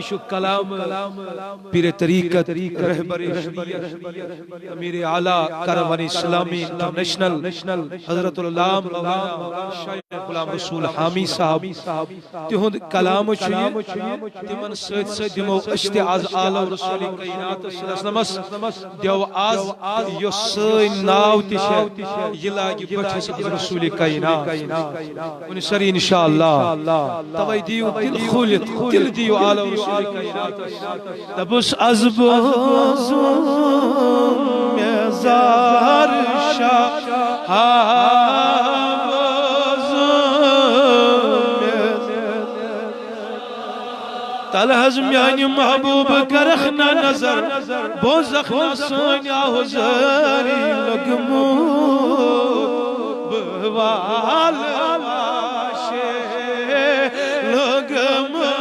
Issue कलाम पीरे तरीक़त रहबर अमीर आला कारवान इस्लामी international हज़रतुल अल्लाम शाह गुलाम रसूल हामी साहब तिहुंद कलाम तिमन सत दिमो अश्त आज आला रसूल कायनात सल्लल्लाहु देव आज यो सैन नाव तिशे ये लागी बठस रसूल कायनात उन सरी इंशाअल्लाह तवै दियो दिल खुलित दिल दियो आला रसूल कायनात तबस अज़ब मेज़ार शाह तलहज म्यानी महबूब करखना नजर बोझखना सोनिया हुज़ारी लगमू बवाल वाशे लगमू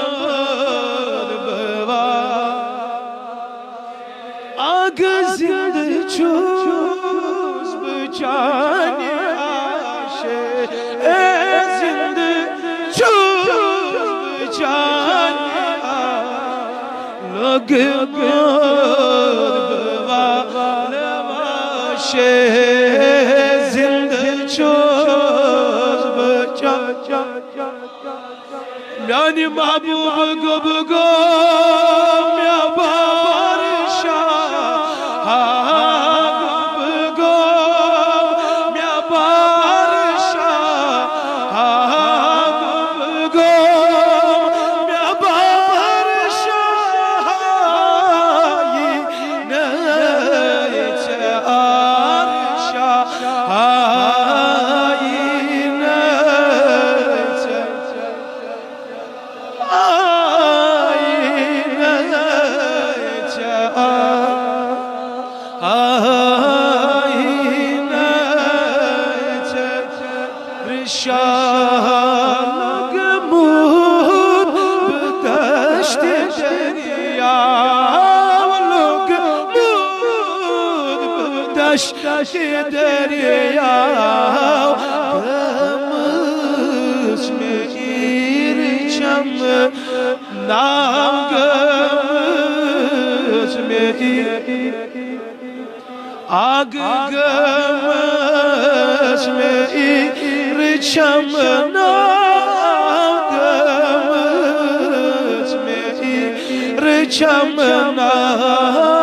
आग जिंद चूस बचाने आशे जिंद चूस बचाने लोग बवाशे जिंद चूस बचा म्यानी महबूब गब गो म्या दरिया गमस में इरचम नाम गमस में आग गमस में इरचम नाम गमस में इरचम नाम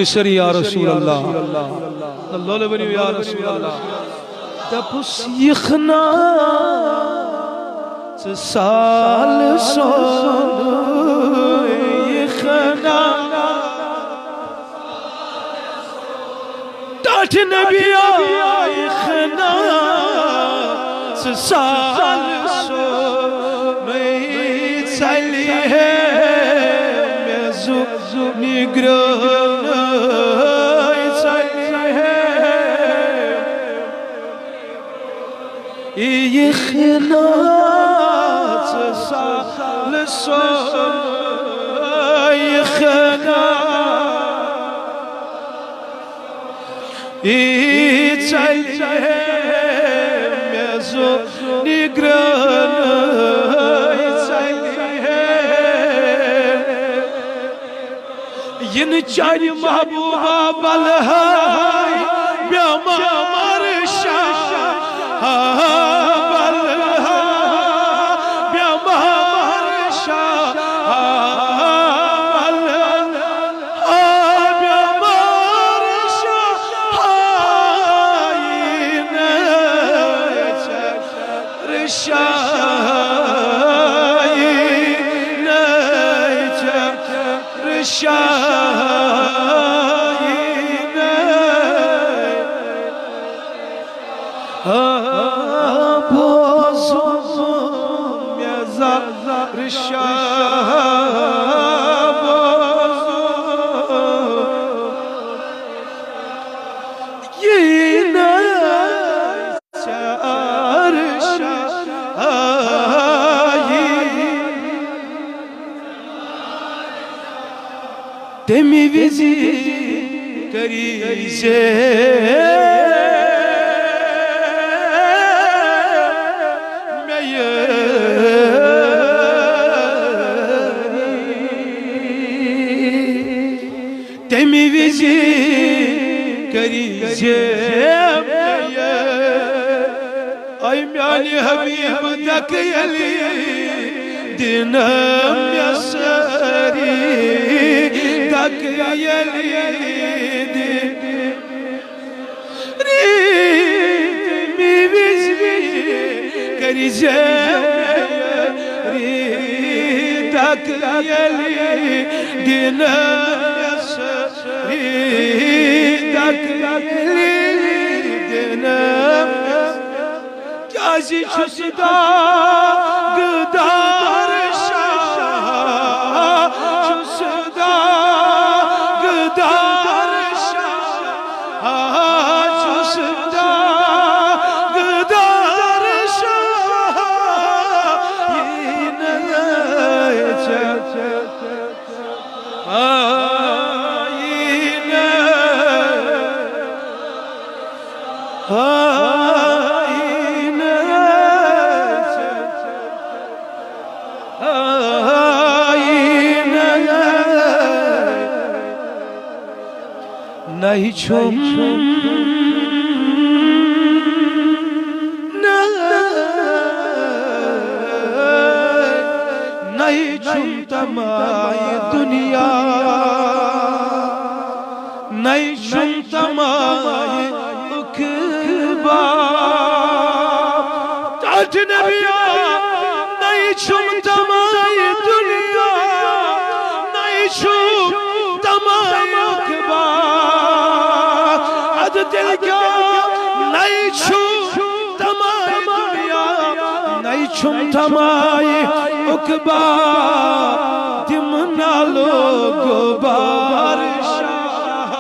सरी या रसूल अल्लाह अल्लाह ने बनी या रसूल अल्लाह तपुस यखना साल सो यखना टाट नबिया यखना साल सो मैं चली है मैं निग्रो يخنات سال الصوم يخنات يتعلم يزو نقران يتعلم ينجان محبوبا بالهاي بيوم مرشا Shah Demi vizi karize meye demi vizi karize meye ay yani Habib dakiyeli dinam yasari mi vizvi karize tak yeli dinam tak yeli dinam kazi çusda gıdar şah çusda नहीं छुम नहीं छुम तमाए दुनिया नहीं छुम तमाए उखबा ताज नबिया नहीं छुम तमाए दुनिया नहीं छुम तमाए उखबा दिल क्या नहीं छूम तमाए दुनिया नहीं छूम तमाए उकबा दिम नालो गोबार शाह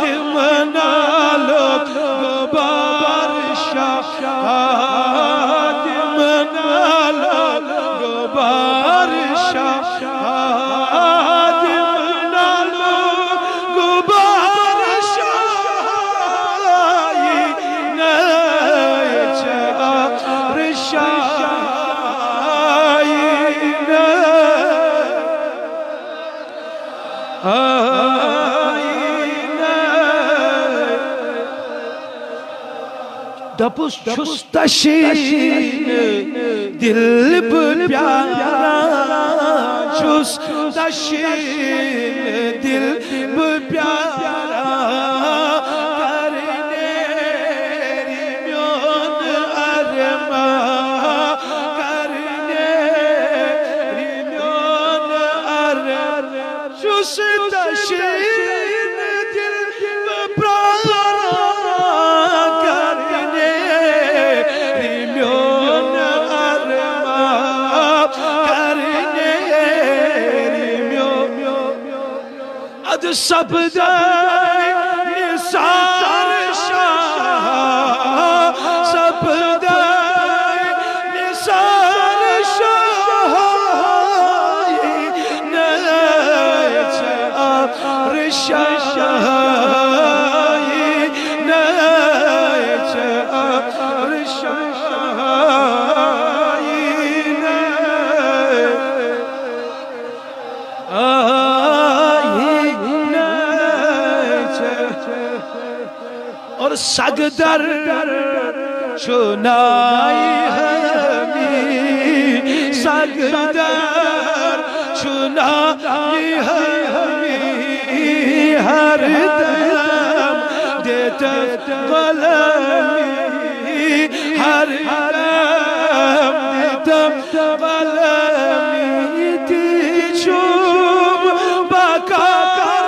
दिम नालो गोबार शाह दिम नालो गोबार Shah Dapus çustaşin dil bu pyara çustaşin dil bu pyara karne rimyon arma karne rimyon arma çustaşin sabda nisar şah sabda nisar şah neçe arşah neçe arşah और सगदर चुनाई हमी सगदर चुनाई हमी हर दम देते गलमी हर दम देते गलमी चुम बकार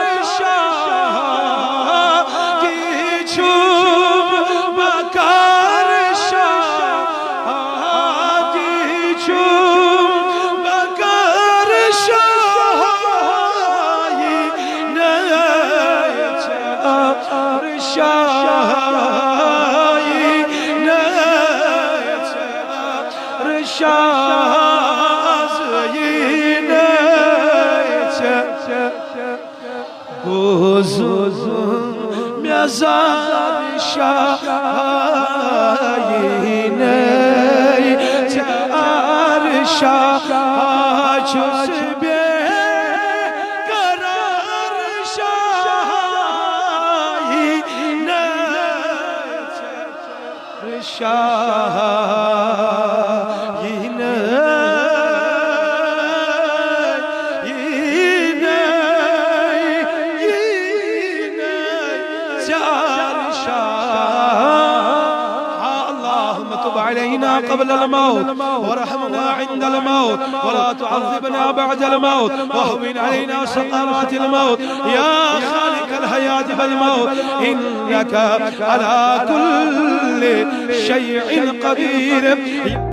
رشاز گوزون میازار شاینه چارشا چوس بی قرار شاینه شاینه علينا قبل الموت ورحمنا عند الموت ولا تعذبنا بعد الموت وهون علينا سقرات الموت يا خالق الحياة والموت إنك على كل شيء قدير.